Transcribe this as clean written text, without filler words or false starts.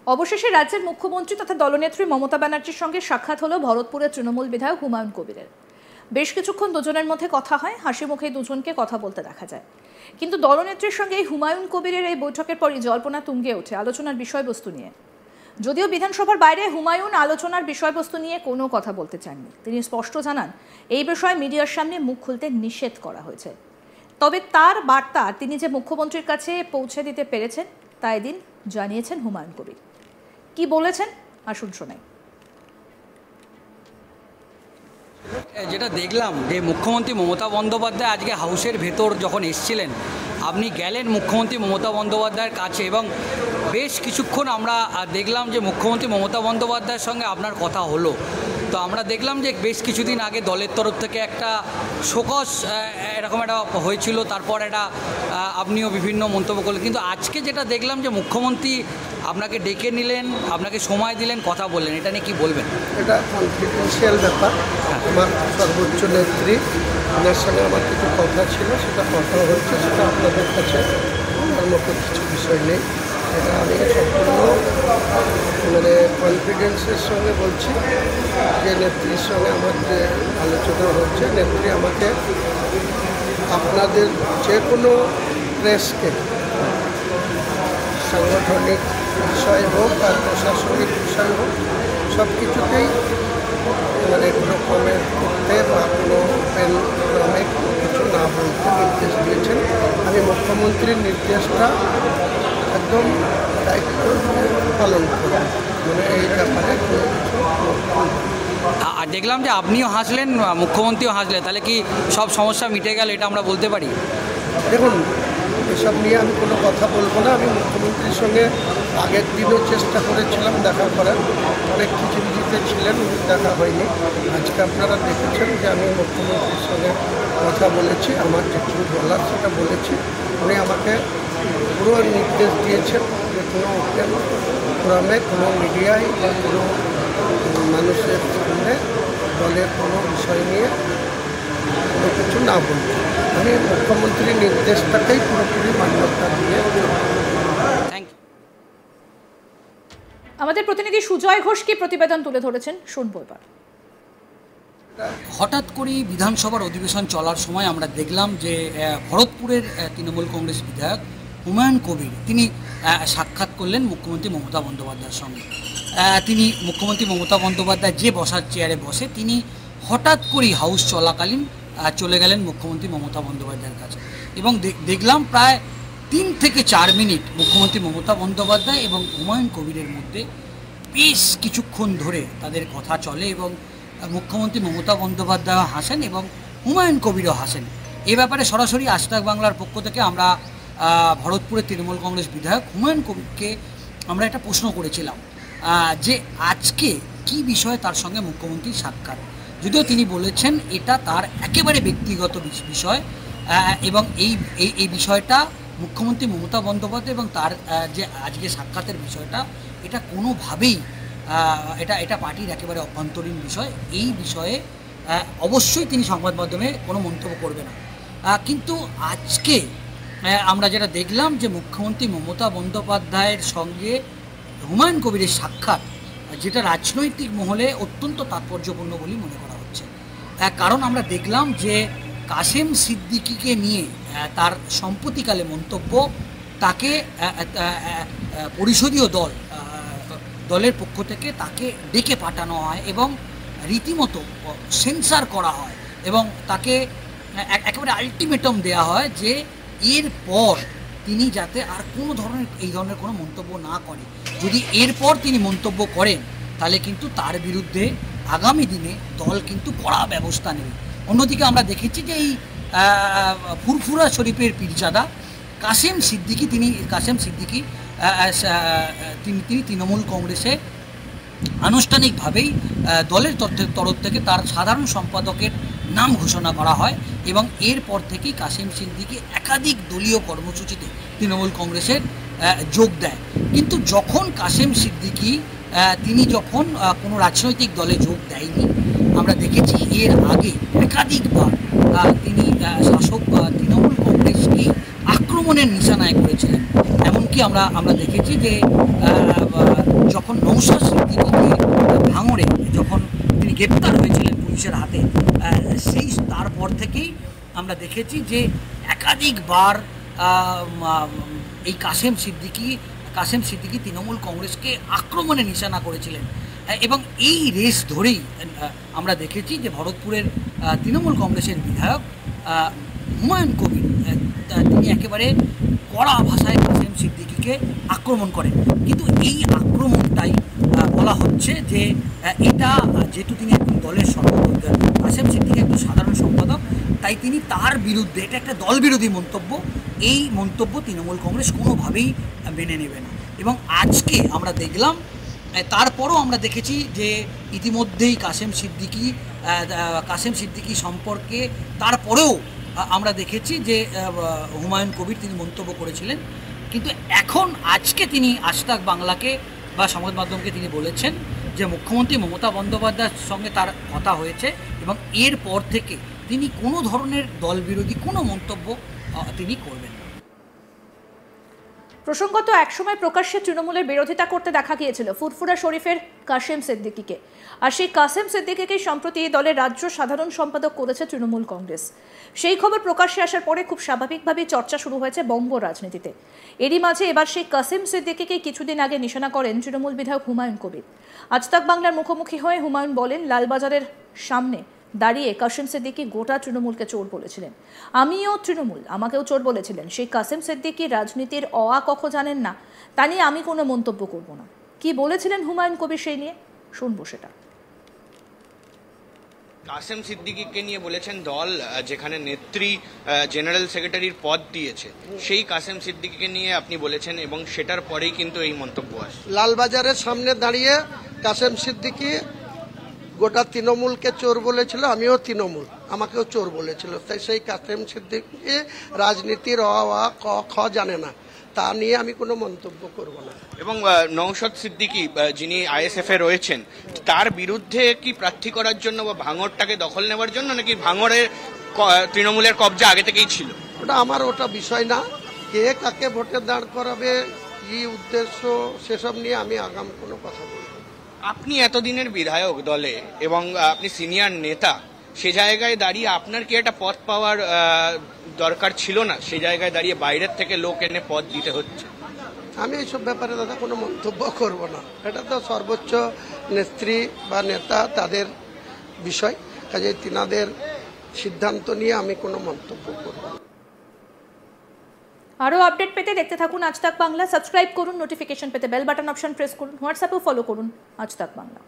অবশেষে রাজ্যের মুখ্যমন্ত্রী তথা দলনেত্রী মমতা ব্যানার্জির সঙ্গে সাক্ষাৎ হলো ভরতপুরের তৃণমূল বিধায়ক হুমায়ুন কবিরের। বেশ কিছুক্ষণ দুজনের মধ্যে কথা হয়, হাসি মুখে দুজনকে কথা বলতে দেখা যায়। কিন্তু দলনেত্রীর সঙ্গে হুমায়ুন কবিরের এই বৈঠকের পরই জল্পনা তুঙ্গে ওঠে আলোচনার বিষয়বস্তু নিয়ে। যদিও বিধানসভার বাইরে হুমায়ুন আলোচনার বিষয়বস্তু নিয়ে কোনো কথা বলতে চাননি। তিনি স্পষ্ট জানান, এই বিষয়ে মিডিয়ার সামনে মুখ খুলতে নিষেধ করা হয়েছে। তবে তার বার্তা তিনি যে মুখ্যমন্ত্রীর কাছে পৌঁছে দিতে পেরেছেন তা এদিন জানিয়েছেন হুমায়ুন কবির। কি বলেছেন আসুন শোনাই। যেটা দেখলাম যে মুখ্যমন্ত্রী মমতা বন্দ্যোপাধ্যায় আজকে হাউসের ভেতর যখন এসেছিলেন, আপনি গেলেন মুখ্যমন্ত্রী মমতা বন্দ্যোপাধ্যায়ের কাছে এবং বেশ কিছুক্ষণ আমরা দেখলাম যে মুখ্যমন্ত্রী মমতা বন্দ্যোপাধ্যায়ের সঙ্গে আপনার কথা হলো। তো আমরা দেখলাম যে বেশ কিছুদিন আগে দলের তরফ থেকে একটা শোকজ এরকম একটা হয়েছিল, তারপর একটা আপনিও বিভিন্ন মন্তব্য করলেন, কিন্তু আজকে যেটা দেখলাম যে মুখ্যমন্ত্রী আপনাকে ডেকে নিলেন, আপনাকে সময় দিলেন, কথা বললেন, এটা নিয়ে কী বলবেন? এটা কনফিডেন্সিয়াল ব্যাপার। আমার সর্বোচ্চ নেত্রী, ওনার সঙ্গে আমার কিছু কথা ছিল, সেটা কথা হচ্ছে, সেটা আপনাদের কাছে আমার মতো কিছু বিষয় নেই। এটা আমি সম্পূর্ণ কনফিডেন্সের সঙ্গে বলছি যে নেত্রীর সঙ্গে আমার যে আলোচনা হচ্ছে, নেত্রী আমাকে আপনাদের যে কোনো প্রেসকে সাংগঠনিক বিষয় হোক আর প্রশাসনিক বিষয় হোক, সব কিছুতেই কোনো কমেন্ট করতে বা কোনো ওপেন ফোরামে কোনো কিছু না বলতে নির্দেশ দিয়েছেন। আমি মুখ্যমন্ত্রীর নির্দেশটা একদম দায়িত্ব পালন করি, এই ব্যাপারে কোনো কিছু। আর দেখলাম যে আপনিও হাসলেন, মুখ্যমন্ত্রীও হাসলেন, তাহলে কি সব সমস্যা মিটে গেল এটা আমরা বলতে পারি? দেখুন, এসব নিয়ে আমি কোনো কথা বলবো না। আমি মুখ্যমন্ত্রীর সঙ্গে আগের দিনও চেষ্টা করেছিলাম দেখা করার, অনেক খিচিমিচিতে ছিলেন, দেখা হয়নি। আজকে আপনারা দেখেছেন যে আমি মুখ্যমন্ত্রীর সঙ্গে কথা বলেছি, আমার যেটুকু বলার সেটা বলেছি। উনি আমাকে পুরো নির্দেশ দিয়েছেন যে কোনো ওপেন ফোরামে, কোনো মিডিয়ায় বা কোনো মানুষের সামনে দলের কোনো বিষয় নিয়ে কোনো কিছু না বলতে। আমি মুখ্যমন্ত্রীর নির্দেশটাকেই পুরোপুরি মান্যতা দিয়ে। আমাদের প্রতিনিধি সুজয় ঘোষ কি প্রতিবেদন তুলে ধরেছেন শুনবো এবার। হঠাৎ করেই বিধানসভার অধিবেশন চলার সময় আমরা দেখলাম যে ভরতপুরের তৃণমূল কংগ্রেস বিধায়ক হুমায়ুন কবির তিনি সাক্ষাৎ করলেন মুখ্যমন্ত্রী মমতা বন্দ্যোপাধ্যায়ের সঙ্গে। তিনি মুখ্যমন্ত্রী মমতা বন্দ্যোপাধ্যায় যে বসার চেয়ারে বসে, তিনি হঠাৎ করেই হাউস চলাকালীন চলে গেলেন মুখ্যমন্ত্রী মমতা বন্দ্যোপাধ্যায়ের কাছে এবং দেখলাম প্রায় 3 থেকে 4 মিনিট মুখ্যমন্ত্রী মমতা বন্দ্যোপাধ্যায় এবং হুমায়ুন কবিরের মধ্যে বেশ কিছুক্ষণ ধরে তাদের কথা চলে এবং মুখ্যমন্ত্রী মমতা বন্দ্যোপাধ্যায় হাসেন এবং হুমায়ুন কবিরও হাসেন। এ ব্যাপারে সরাসরি আজ তাক বাংলার পক্ষ থেকে আমরা ভরতপুরের তৃণমূল কংগ্রেস বিধায়ক হুমায়ুন কবিরকে আমরা একটা প্রশ্ন করেছিলাম যে আজকে কি বিষয়ে তার সঙ্গে মুখ্যমন্ত্রীর সাক্ষাৎ। যদিও তিনি বলেছেন এটা তার একেবারে ব্যক্তিগত বিষয় এবং এই বিষয়টা মুখ্যমন্ত্রী মমতা বন্দ্যোপাধ্যায় এবং তার যে আজকে সাক্ষাতের বিষয়টা, এটা কোনোভাবেই এটা পার্টির একেবারে অভ্যন্তরীণ বিষয়। এই বিষয়ে অবশ্যই তিনি সংবাদ মাধ্যমে কোনো মন্তব্য করবে না। কিন্তু আজকে আমরা যেটা দেখলাম যে মুখ্যমন্ত্রী মমতা বন্দ্যোপাধ্যায়ের সঙ্গে হুমায়ুন কবিরের সাক্ষাৎ, যেটা রাজনৈতিক মহলে অত্যন্ত তাৎপর্যপূর্ণ বলেই মনে করা হচ্ছে। কারণ আমরা দেখলাম যে কাসেম সিদ্দিকীকে নিয়ে তার সম্প্রতিকালে মন্তব্য, তাকে পরিষদীয় দলের পক্ষ থেকে তাকে ডেকে পাঠানো হয় এবং রীতিমতো সেন্সার করা হয় এবং তাকে একেবারে আলটিমেটাম দেওয়া হয় যে এরপর তিনি যাতে আর কোনো ধরনের এই ধরনের কোনো মন্তব্য না করে। যদি এরপর তিনি মন্তব্য করেন তাহলে কিন্তু তার বিরুদ্ধে আগামী দিনে দল কিন্তু কড়া ব্যবস্থা নেবে। অন্যদিকে আমরা দেখেছি যে এই ফুরফুরা শরীফের পীরজাদা কাসেম সিদ্দিকী তিনি তৃণমূল কংগ্রেসে আনুষ্ঠানিকভাবেই দলের তরফ থেকে তার সাধারণ সম্পাদকের নাম ঘোষণা করা হয় এবং এরপর থেকেই কাসেম সিদ্দিকী একাধিক দলীয় কর্মসূচিতে তৃণমূল কংগ্রেসের যোগ দেয়। কিন্তু যখন কাসেম সিদ্দিকী তিনি যখন কোনো রাজনৈতিক দলে যোগ দেয়নি, আমরা দেখেছি এর আগে একাধিকবার তিনি শাসক তৃণমূল কংগ্রেসকে আক্রমণের নিশানায় করেছিলেন। এমনকি আমরা দেখেছি যে যখন নৌশাদ সিদ্দিকীকে ভাঙড়ে যখন তিনি গ্রেপ্তার হয়েছিলেন পুলিশের হাতে, তারপর থেকেই আমরা দেখেছি যে একাধিকবার এই কাসেম সিদ্দিকী তৃণমূল কংগ্রেসকে আক্রমণে নিশানা করেছিলেন। এবং এই রেস ধরেই আমরা দেখেছি যে ভরতপুরের তৃণমূল কংগ্রেসের বিধায়ক হুমায়ুন কবির তিনি একেবারে কড়া ভাষায় কাসেম সিদ্দিকীকে আক্রমণ করেন। কিন্তু এই আক্রমণটাই বলা হচ্ছে যে এটা যেহেতু তিনি একজন দলের কাসেম সিদ্দিকী একজন সাধারণ সম্পাদক, তাই তিনি তার বিরুদ্ধে, এটা একটা দলবিরোধী মন্তব্য, এই মন্তব্য তৃণমূল কংগ্রেস কোনোভাবেই মেনে নেবে না। এবং আজকে আমরা দেখলাম, তারপরও আমরা দেখেছি যে ইতিমধ্যেই কাসেম সিদ্দিকী সম্পর্কে তারপরেও আমরা দেখেছি যে হুমায়ুন কবির তিনি মন্তব্য করেছিলেন। কিন্তু আজকে তিনি আজ তাক বাংলাকে বা সংবাদ মাধ্যমকে তিনি বলেছেন যে মুখ্যমন্ত্রী মমতা বন্দ্যোপাধ্যায়ের সঙ্গে তার কথা হয়েছে এবং এরপর থেকে তিনি কোনো ধরনের দলবিরোধী কোনো মন্তব্য তিনি করবেন না। প্রসঙ্গত একসময় প্রকাশ্যে তৃণমূলের বিরোধিতা করতে দেখা গিয়েছিল ফুরফুরা শরীফের কাসেম সিদ্দিকীকে, আর সেই কাসেম সিদ্দিকীকে সম্প্রতি দলের রাজ্য সাধারণ সম্পাদক করেছে তৃণমূল কংগ্রেস। সেই খবর প্রকাশ্যে আসার পরে খুব স্বাভাবিকভাবেই চর্চা শুরু হয়েছে বঙ্গ রাজনীতিতে। এরই মাঝে এবার সেই কাসেম সিদ্দিকীকে কিছুদিন আগে নিশানা করেন তৃণমূল বিধায়ক হুমায়ুন কবির। আজ তাক বাংলার মুখোমুখি হয়ে হুমায়ুন বলেন, লালবাজারের সামনে দাঁড়িয়ে কাসেম সিদ্দিকী গোটা তৃণমূলকে চোর বলেছিলেন, আমিও তৃণমূল, আমাকেও চোর বলেছিলেন। সেই কাসেম সিদ্দিকী রাজনীতির ক জানেন না, তা নিয়ে আমি কোনো মন্তব্য করব না। কি বলেছিলেন হুমায়ুন কবির সেই নিয়ে শুনবো সেটা। কাসেম সিদ্দিকীকে নিয়ে বলেছেন, দল যেখানে নেত্রী জেনারেল সেক্রেটারির পদ দিয়েছে সেই কাসেম সিদ্দিকীকে নিয়ে আপনি বলেছেন, এবং সেটার পরেই কিন্তু এই মন্তব্য আসে। লালবাজারের সামনে দাঁড়িয়ে কাসেম সিদ্দিকী গোটা তৃণমূলকে চোর বলেছিল, আমিও তৃণমূল, আমাকেও চোর বলেছিল। তাই সেই কাসেম সিদ্দিকী রাজনীতির খ জানে না, তা নিয়ে আমি কোনো মন্তব্য করব না। এবং নৌশাদ সিদ্দিকী যিনি আইএসএফ এ রয়েছেন, তার বিরুদ্ধে কি প্রার্থী করার জন্য বা ভাঙড়টাকে দখল নেওয়ার জন্য, নাকি ভাঙড়ের তৃণমূলের কবজা আগে থেকেই ছিল? ওটা বিষয় না, কে কাকে ভোটে দাঁড় করাবে, কি উদ্দেশ্য, সেসব নিয়ে আমি আগাম কোনো কথা বলব। আপনি এতদিনের বিধায়ক দলে এবং আপনি সিনিয়র নেতা, সে জায়গায় দাঁড়িয়ে আপনার কি একটা পদ পাওয়ার দরকার ছিল না? সে জায়গায় দাঁড়িয়ে বাইরের থেকে লোক এনে পদ দিতে হচ্ছে। আমি এইসব ব্যাপারে দাদা কোনো মন্তব্য করব না, এটা তো সর্বোচ্চ নেত্রী বা নেতা তাদের বিষয়, কাজে তিনাদের সিদ্ধান্ত নিয়ে আমি কোনো মন্তব্য করব না। আরও আপডেট পেতে দেখতে থাকুন আজ তাক বাংলা। সাবস্ক্রাইব করুন, নোটিফিকেশন পেতে বেল বাটন অপশন প্রেস করুন, হোয়াটসঅ্যাপেও ফলো করুন আজ তাক বাংলা।